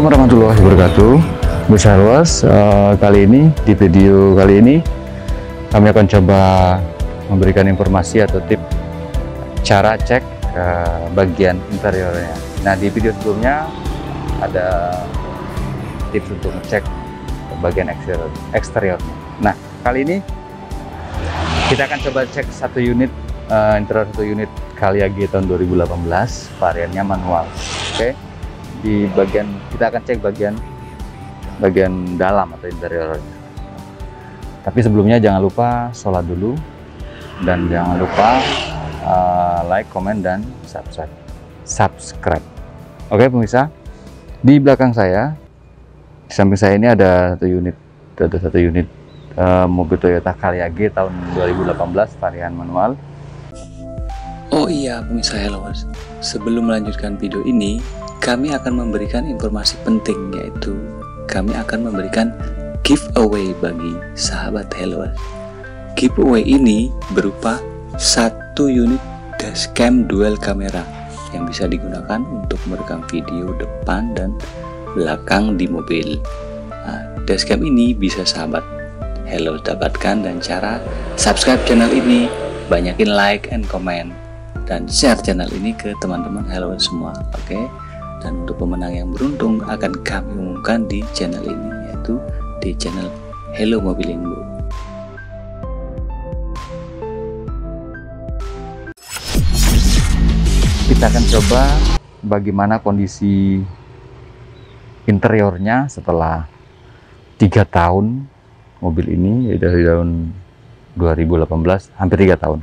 Assalamualaikum warahmatullahi wabarakatuh. Busyarwas, kali ini di video kali ini kami akan coba memberikan informasi atau tip cara cek bagian interiornya. Nah, di video sebelumnya ada tips untuk ngecek bagian eksteriornya. Nah, kali ini kita akan coba cek satu unit interior, satu unit Calia-G tahun 2018, variannya manual. Oke. Di bagian kita akan cek bagian dalam atau interiornya. Tapi sebelumnya jangan lupa sholat dulu dan jangan lupa like, comment, dan subscribe. Oke pemirsa, di belakang saya, di samping saya ini ada satu unit mobil Toyota Calia-G tahun 2018 varian manual. Oh iya pemirsa Helloers, sebelum melanjutkan video ini, kami akan memberikan informasi penting, yaitu kami akan memberikan giveaway bagi sahabat Helloers. Giveaway ini berupa satu unit dashcam dual kamera yang bisa digunakan untuk merekam video depan dan belakang di mobil. Nah, dashcam ini bisa sahabat Helloers dapatkan, dan cara subscribe channel ini, banyakin like and comment, dan share channel ini ke teman-teman Helloers semua. Oke. Dan untuk pemenang yang beruntung akan kami umumkan di channel ini, yaitu di channel Hello Mobilinggo. Kita akan coba bagaimana kondisi interiornya setelah 3 tahun mobil ini, yaitu dari tahun 2018, hampir 3 tahun.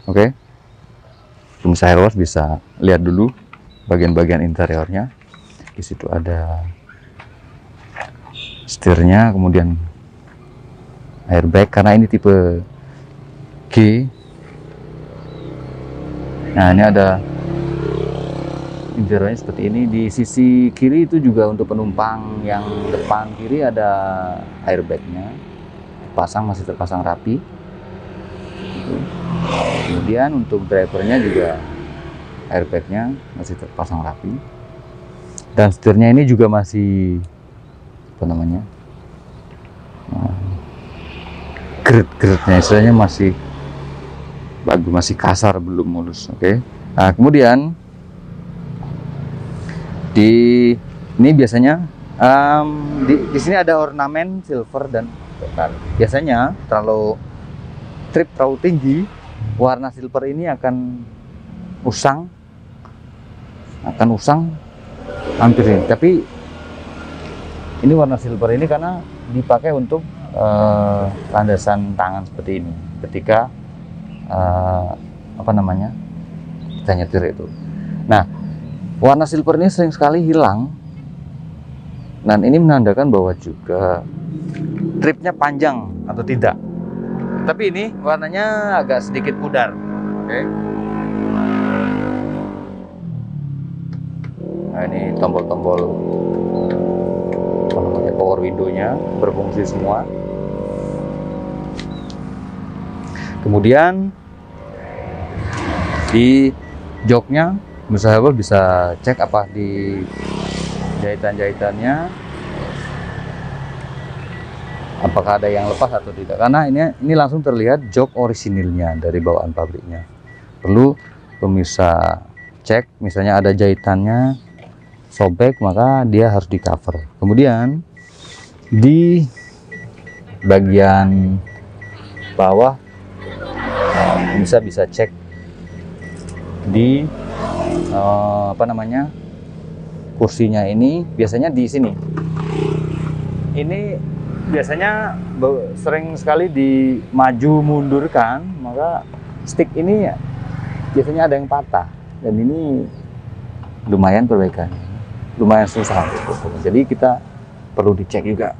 Oke, pemirsa Helloers bisa lihat dulu bagian-bagian interiornya. Di situ ada setirnya, kemudian airbag karena ini tipe G. Nah, ini ada interiornya seperti ini. Di sisi kiri itu juga untuk penumpang yang depan kiri ada airbagnya, masih terpasang rapi. Kemudian untuk drivernya juga airbagnya masih terpasang rapi, dan setirnya ini juga masih grid-gridnya istilahnya masih bagus, masih kasar, belum mulus. Oke. Nah, kemudian ini biasanya di sini ada ornamen silver dan petal. Biasanya trip terlalu tinggi, warna silver ini akan usang hampir ini. Tapi ini warna silver ini karena dipakai untuk landasan tangan seperti ini ketika kita nyetir itu. Nah, warna silver ini sering sekali hilang, dan ini menandakan bahwa juga tripnya panjang atau tidak. Tapi ini warnanya agak sedikit pudar. Oke. Nah, ini tombol-tombol power window-nya berfungsi semua. Kemudian di joknya, sahabat bisa cek apa di jahitan-jahitannya, apakah ada yang lepas atau tidak. Karena ini langsung terlihat jok orisinilnya dari bawaan pabriknya. Perlu pemirsa cek, misalnya ada jahitannya sobek, maka dia harus di cover. Kemudian di bagian bawah bisa cek di kursinya. Ini biasanya di sini, ini biasanya sering sekali di maju mundurkan, maka stick ini biasanya ada yang patah, dan ini lumayan perbaikannya, lumayan susah. Jadi kita perlu dicek juga,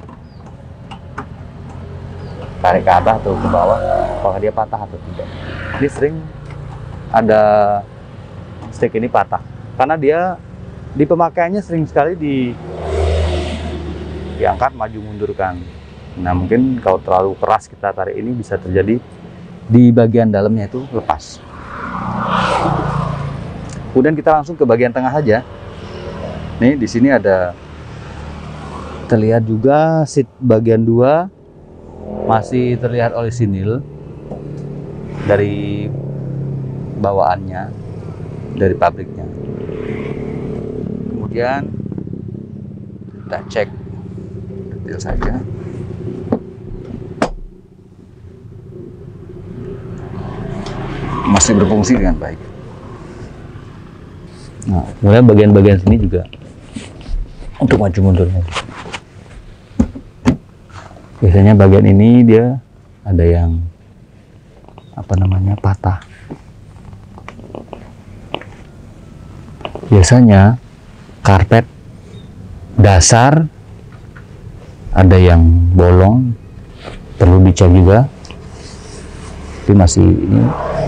tarik ke atas atau ke bawah, apakah dia patah atau tidak. Ini sering ada stick ini patah karena dia di pemakaiannya sering sekali diangkat maju mundurkan. Nah, mungkin kalau terlalu keras kita tarik ini, bisa terjadi di bagian dalamnya itu lepas. Kemudian kita langsung ke bagian tengah saja. Nih, di sini ada Terlihat juga seat bagian 2 masih terlihat orisinil dari bawaannya, dari pabriknya. Kemudian kita cek detail saja. Masih berfungsi dengan baik. Nah, kemudian bagian-bagian sini juga untuk maju mundurnya. Biasanya bagian ini dia ada yang patah. Biasanya karpet dasar ada yang bolong, perlu dicek juga. Tapi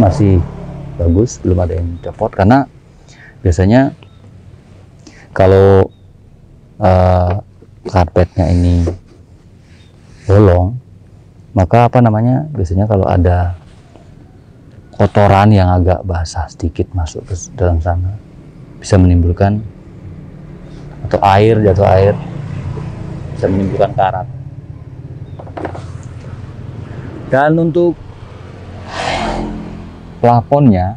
masih bagus, belum ada yang copot, karena biasanya kalau karpetnya ini bolong, maka biasanya kalau ada kotoran yang agak basah sedikit masuk ke dalam sana, bisa menimbulkan, atau jatuh air bisa menimbulkan karat. Dan untuk plafonnya,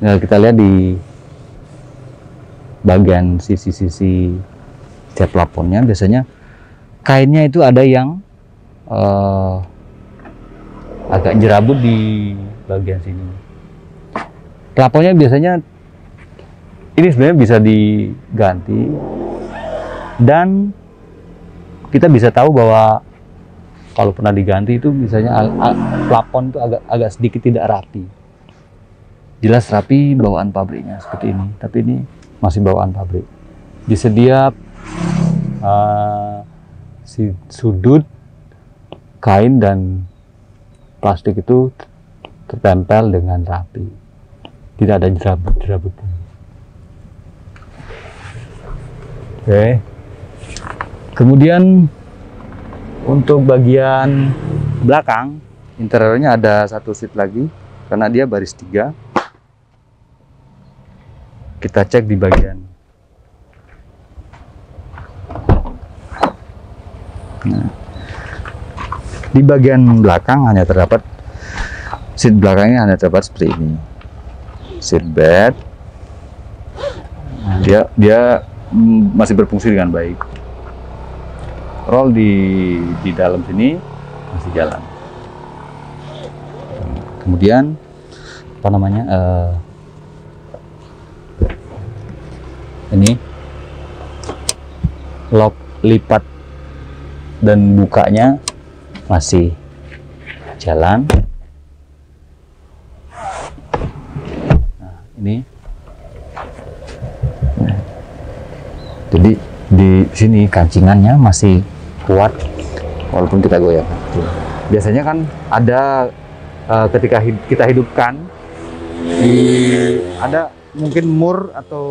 nah kita lihat di bagian sisi-sisi setiap plafonnya, biasanya kainnya itu ada yang agak jerabut di bagian sini. Plafonnya biasanya ini sebenarnya bisa diganti, dan kita bisa tahu bahwa kalau pernah diganti itu misalnya plafon itu agak sedikit tidak rapi. Jelas rapi bawaan pabriknya seperti ini, tapi ini masih bawaan pabrik. Di setiap sudut kain dan plastik itu tertempel dengan rapi, tidak ada jerabut-jerabutnya. Oke. Kemudian untuk bagian belakang interiornya ada satu seat lagi, karena dia baris 3. Kita cek di bagian di bagian belakang hanya terdapat seat belakangnya seperti ini, seat bed. Dia masih berfungsi dengan baik. Roll di dalam sini masih jalan. Kemudian ini lock lipat dan bukanya masih jalan. Nah, ini jadi di sini kancingannya masih kuat walaupun kita goyang. Biasanya kan ada ketika kita hidupkan ada mungkin mur atau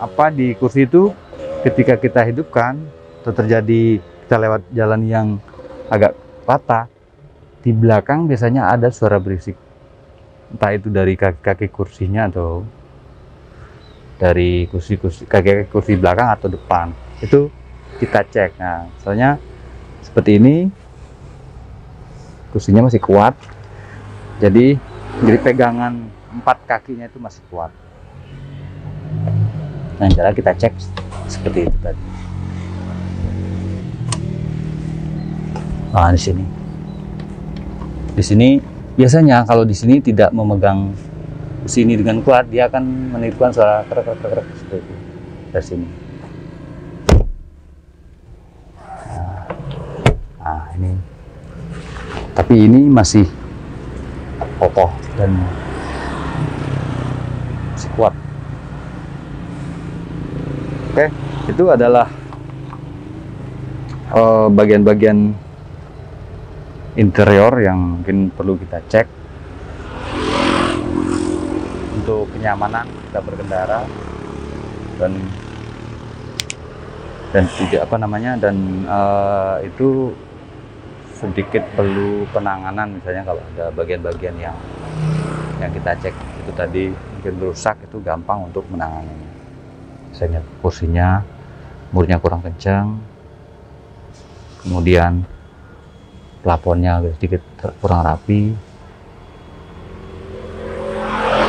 apa di kursi itu, ketika kita hidupkan atau terjadi kita lewat jalan yang agak patah, di belakang biasanya ada suara berisik, entah itu dari kaki kursinya atau dari kaki kursi belakang atau depan. Itu kita cek. Nah, soalnya seperti ini kursinya masih kuat, jadi pegangan 4 kakinya itu masih kuat. Nah, cara kita cek seperti itu tadi. Nah, di sini biasanya kalau di sini tidak memegang kursi ini dengan kuat, dia akan menimbulkan suara krek seperti itu dari sini. Nah, ini. Tapi ini masih kokoh dan masih kuat. Oke, itu adalah bagian-bagian interior yang mungkin perlu kita cek untuk kenyamanan kita berkendara, dan tidak itu sedikit perlu penanganan. Misalnya kalau ada bagian-bagian yang kita cek itu tadi mungkin rusak, itu gampang untuk menanganinya. Misalnya kursinya murnya kurang kencang, kemudian plafonnya agak sedikit kurang rapi.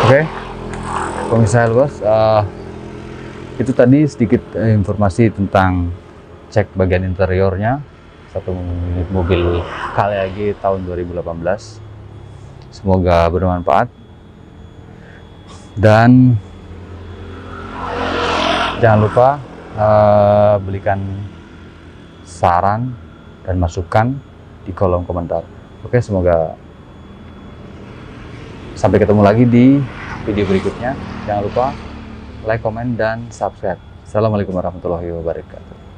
Oke, pemirsa Helgos, itu tadi sedikit informasi tentang cek bagian interiornya satu unit mobil KLAG tahun 2018. Semoga bermanfaat, dan jangan lupa berikan saran dan masukan di kolom komentar. Oke, semoga sampai ketemu lagi di video berikutnya. Jangan lupa like, komen, dan subscribe. Assalamualaikum warahmatullahi wabarakatuh.